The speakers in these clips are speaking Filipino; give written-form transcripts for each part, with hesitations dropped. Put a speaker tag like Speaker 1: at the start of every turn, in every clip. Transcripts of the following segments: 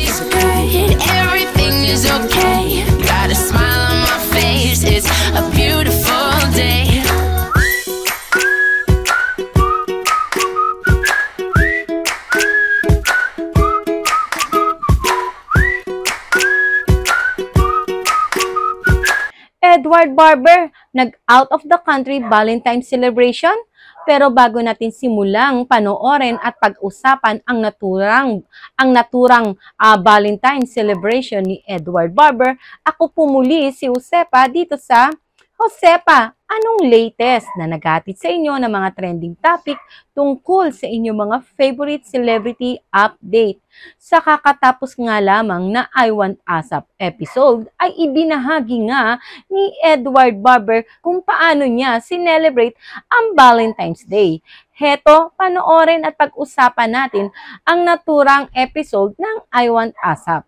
Speaker 1: is good, everything is okay. Got a smile on my face, it's a beautiful day.
Speaker 2: Edward Barber, nag-out of the country Valentine's celebration? Pero bago natin simulang panoorin at pag-usapan ang naturang Valentine's celebration ni Edward Barber, ako pumuli si Josepa dito sa Josepa, anong latest na naghatid sa inyo ng mga trending topic tungkol sa inyong mga favorite celebrity update? Sa kakatapos nga lamang na I Want ASAP episode ay ibinahagi nga ni Edward Barber kung paano niya sinelebrate ang Valentine's Day. Heto, panoorin at pag-usapan natin ang naturang episode ng I Want ASAP.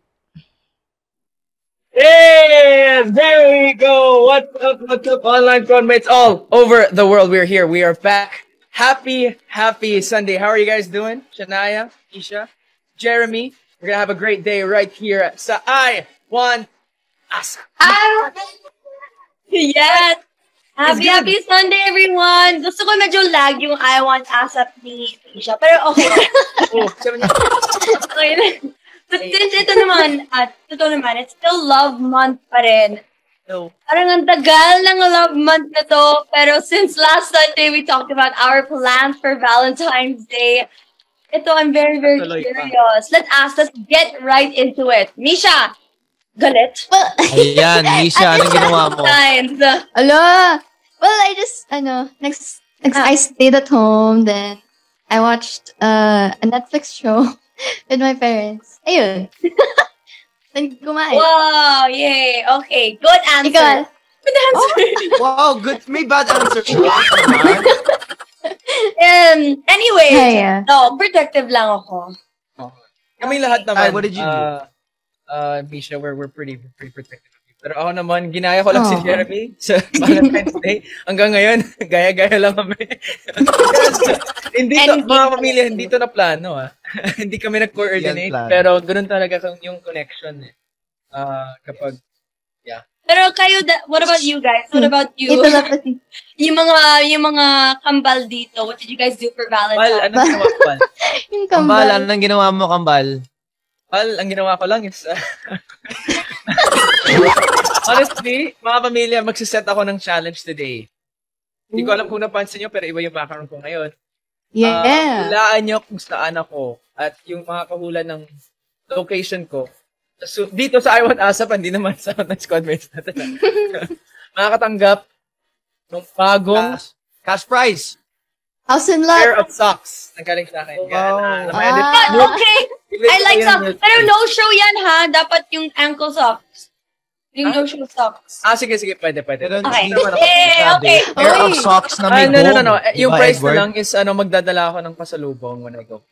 Speaker 3: Hey, there we go. What's up, online crowdmates all over the world? We're here. We are back. Happy Sunday. How are you guys doing? Shania, Isha, Jeremy. We're gonna have a great day right here at I Want ASAP.
Speaker 4: Yes! Happy Sunday, everyone! Gusto ko medyo lag yung I Want ASAP ni Isha, pero okay. Okay lang. But since totoo naman, it's still love month pa rin.
Speaker 3: No.
Speaker 4: Parang ang tagal ng love month na to, pero since last Sunday we talked about our plans for Valentine's Day, ito, I'm very curious. Let's get right into it. Misha, galit?
Speaker 5: Well, ayan, Misha, anong ginawa mo?
Speaker 6: Ala! Well, I just, I stayed at home, then I watched a Netflix show with my parents. Ayun. Then kumain.
Speaker 4: Wow, yay. Okay, good answer.
Speaker 6: Ikaw.
Speaker 4: Good answer.
Speaker 5: Oh, wow, good. May bad answer.
Speaker 4: Anyway,
Speaker 6: Hey,
Speaker 4: no, protective lang ako.
Speaker 3: Kami lahat naman.
Speaker 5: What did you do?
Speaker 3: Misha, we're pretty protective. Pero ako naman, ginaya ko lang si Jeremy sa Valentine's Day. Hanggang ngayon, gaya-gaya lang kami. Hindi to, mga pamilya, hindi to na plano. Hindi kami nag-coordinate. Pero ganoon talaga yung connection. Kapag, yeah.
Speaker 4: Pero kayo, what about you guys? What about you?
Speaker 6: Ito telepathy.
Speaker 4: yung mga kambal dito, what did you guys do for Valentine's?
Speaker 3: Anong ginawa ko, Pal?
Speaker 6: Yung
Speaker 5: Kambal, anong ginawa mo, Kambal?
Speaker 3: Pal, ang ginawa ko lang is, honestly, mga pamilya, magsiset ako ng challenge today. Hindi ko alam kung napansin nyo, pero iba yung background ko ngayon.
Speaker 6: Yeah.
Speaker 3: Hulaan nyo kung saan ako at yung mga kahulan ng location ko. So, dito sa I Want ASAP, hindi naman sa squadmates natin. Makakatanggap ng bagong
Speaker 5: cash prize.
Speaker 6: House and
Speaker 3: pair
Speaker 6: lot.
Speaker 3: of socks. Nagaling sa akin.
Speaker 5: Wow.
Speaker 4: Okay. I like socks. Pero no show yan, ha? Dapat yung ankle socks. Yung no show socks.
Speaker 3: Sige. Pwede.
Speaker 5: Pero
Speaker 4: Okay.
Speaker 5: hindi naman ako
Speaker 4: Okay.
Speaker 5: pair of socks na may
Speaker 3: No.
Speaker 5: gold.
Speaker 3: Yung
Speaker 5: Diba,
Speaker 3: price na
Speaker 5: Edward?
Speaker 3: lang is, magdadala ako ng pasalubong when I go.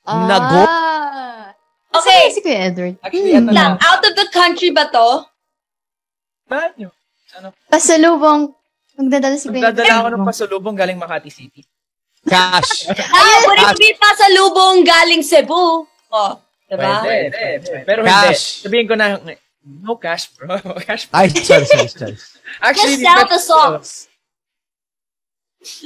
Speaker 5: Nago?
Speaker 4: Okay.
Speaker 6: Si Kuya Edward.
Speaker 3: Actually, ano lang.
Speaker 4: Out of the country ba to?
Speaker 3: Saan nyo?
Speaker 6: Pasalubong. Magdadala si Kuya
Speaker 3: Magdadala ako ng pasalubong galing Makati City.
Speaker 5: Cash.
Speaker 4: Would it be pasalubong galing Cebu? Oh, diba?
Speaker 3: Pwede. Pero
Speaker 5: Cash.
Speaker 3: hindi. Sabihin ko na, no cash, bro. Cash, bro.
Speaker 5: Ay, sorry.
Speaker 4: Just
Speaker 3: Actually,
Speaker 4: sell the socks.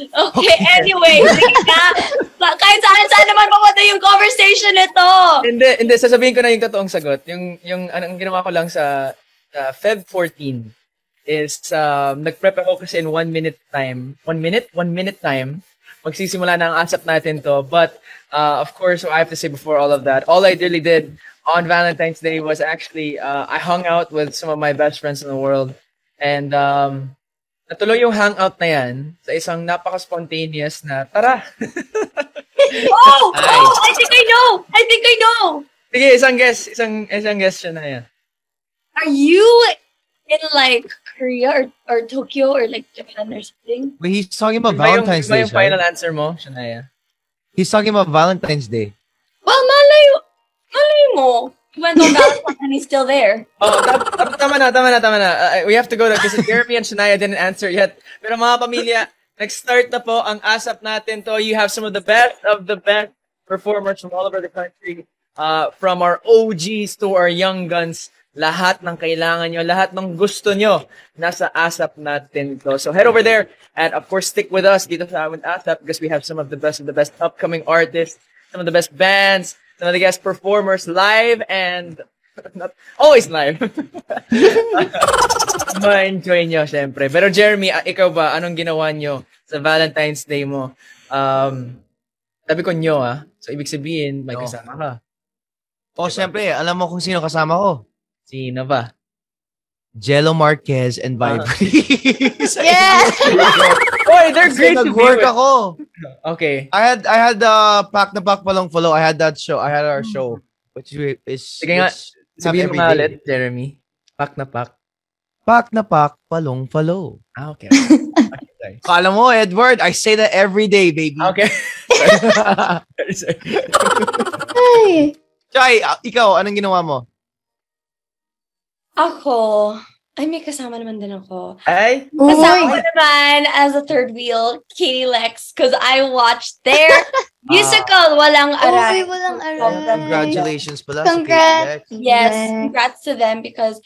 Speaker 4: Okay, anyway. Sige na. Kahit saan naman papunta yung conversation nito.
Speaker 3: Hindi. Sasabihin ko na yung totoong sagot. Yung anong ginawa ko lang sa Feb 14 is, nag-prep ako kasi in 1 minute time. 1 minute time. Magsisimula na ang ASAP natin to. But, of course, I have to say before all of that, all I really did on Valentine's Day was actually, I hung out with some of my best friends in the world. And, natuloy yung hangout na yan sa isang napaka-spontaneous na, tara!
Speaker 4: I think I know!
Speaker 3: Sige, isang guess siya na yan.
Speaker 4: Are you in like Korea or Tokyo or like Japan or something?
Speaker 5: But he's talking about
Speaker 3: Iba
Speaker 5: Valentine's
Speaker 3: yung
Speaker 5: Day,
Speaker 3: final
Speaker 5: right?
Speaker 3: answer mo, Shania.
Speaker 5: He's talking about Valentine's Day.
Speaker 4: Well, malay mo. He went on Valentine's and he's still there.
Speaker 3: Oh, tama na. We have to go because Jeremy and Shania didn't answer yet. Pero mga pamilya, nag-start na po ang ASAP natin to. You have some of the best performers from all over the country from our OGs to our young guns, lahat ng kailangan nyo, lahat ng gusto nyo, nasa ASAP natin to. So head over there and of course stick with us dito sa ASAP because we have some of the best upcoming artists, some of the best bands, some of the guest performers live and not always live. Ma-enjoy nyo, syempre. Pero Jeremy, ikaw ba, anong ginawa nyo sa Valentine's Day mo? Sabi ko nyo, so ibig sabihin, may kasama ka.
Speaker 5: Oh, syempre, alam mo kung sino kasama ko?
Speaker 3: Sino ba?
Speaker 5: Jello Marquez and Vibreeze.
Speaker 6: Yeah!
Speaker 3: Oy, they're great to be
Speaker 5: Nag-work
Speaker 3: with.
Speaker 5: ako.
Speaker 3: Okay.
Speaker 5: I had Pack na Pack Palong Follow. I had that show. I had our show. Which is...
Speaker 3: Sige nga, sabihin mo nga ulit, Jeremy. Pack na pack.
Speaker 5: Pack na Pack Palong Follow.
Speaker 3: Okay. Okay.
Speaker 5: Kala mo, Edward, I say that every day, baby.
Speaker 3: Okay. Sorry.
Speaker 6: Ay.
Speaker 5: Chay, ikaw, anong ginawa mo?
Speaker 4: Ako, ay may kasama naman din ako.
Speaker 3: Ay?
Speaker 4: Kasama ko naman as a third wheel, Katie Lex, because I watched their musical, Walang Aray.
Speaker 6: Uy, walang aray.
Speaker 5: Congratulations pala.
Speaker 6: Congrats.
Speaker 4: Yes, congrats to them because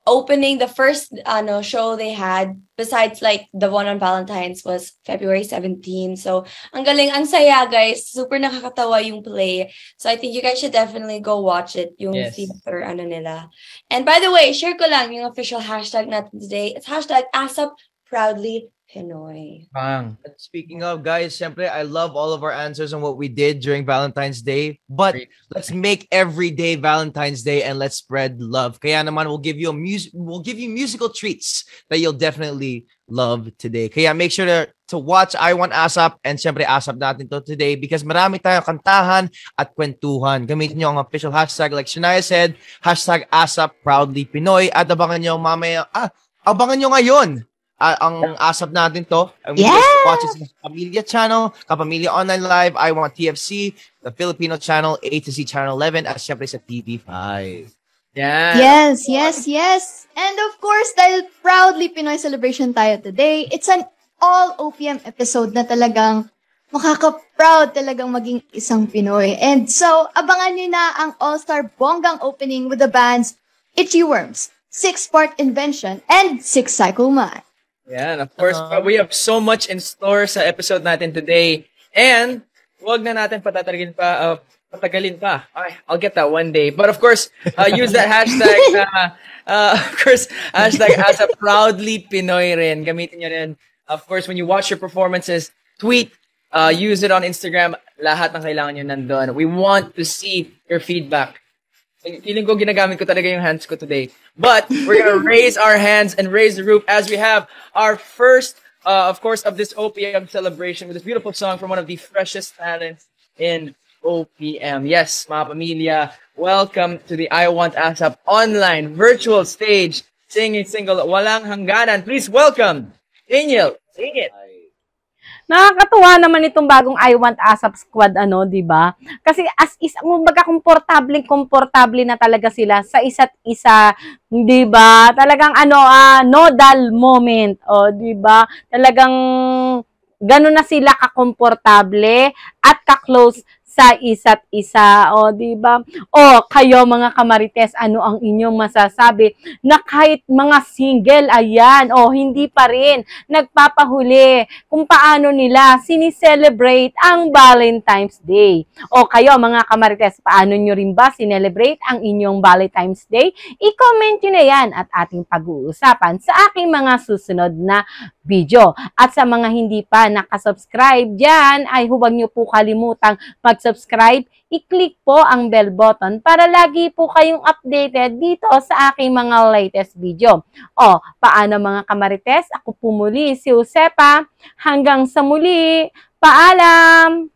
Speaker 4: opening the first show they had besides like the one on Valentine's was February 17. So ang galing, ang saya guys, super nakakatawa yung play. So I think you guys should definitely go watch it, yung theater nila. And by the way, share ko lang yung official hashtag natin today. It's hashtag ASAP Proudly Pinoy.
Speaker 3: Bang.
Speaker 5: Speaking of, guys, syempre, I love all of our answers on what we did during Valentine's Day. But let's make every day Valentine's Day and let's spread love. Kaya naman, we'll give you musical treats that you'll definitely love today. Kaya make sure to watch I Want ASAP and syempre ASAP natin to today because marami tayong kantahan at kwentuhan. Gamitin nyo ang official hashtag like Shania said, hashtag ASAP Proudly Pinoy at abangan nyo mamaya, abangan nyo ngayon ang ASAP natin to. And we watch it sa Kapamilya channel, Kapamilya Online Live, I Want TFC, the Filipino channel, A to Z channel 11, at syempre sa TV5.
Speaker 3: Yeah.
Speaker 6: Yes. And of course, dahil Proudly Pinoy celebration tayo today, it's an all OPM episode na talagang makaka-proud talagang maging isang Pinoy. And so, abangan nyo na ang all-star bonggang opening with the bands Itchy Worms, Six Part Invention, and Six Cycle Man.
Speaker 3: Yeah, and of course, we have so much in store sa episode natin today. And, wag na natin patagalin pa. I'll get that one day. But of course, use that hashtag, hashtag ASAP Proudly Pinoy rin. Gamitin nyo rin. Of course, when you watch your performances, tweet, use it on Instagram. Lahat ng kailangan nyo nandun. We want to see your feedback. Feeling ko ginagamit ko talaga yung hands ko today. But we're gonna raise our hands and raise the roof as we have our first, of course, of this OPM celebration with this beautiful song from one of the freshest talents in OPM. Yes, mga pamilya, welcome to the I Want ASAP online virtual stage singing single Walang Hangganan. Please welcome Daniel. Sing it.
Speaker 2: Nakakatuwa naman itong bagong I Want ASAP squad, di ba? Kasi kumbaga komportable na talaga sila sa isa't isa, di ba? Talagang nodal moment, di ba? Talagang gano'n na sila kakomportable at ka-close sa isa't isa, di ba? Kayo mga kamarites, ano ang inyong masasabi na kahit mga single, ayan, hindi pa rin nagpapahuli kung paano nila sinicelebrate ang Valentine's Day. Kayo mga kamarites, paano nyo rin ba sinelebrate ang inyong Valentine's Day? I-comment nyo na yan at ating pag-uusapan sa aking mga susunod na video. At sa mga hindi pa nakasubscribe dyan, ay huwag nyo po kalimutang mag-subscribe, i-click po ang bell button para lagi po kayong updated dito sa aking mga latest video. Paano mga kamarites? Ako po muli si Josepa. Hanggang sa muli, paalam!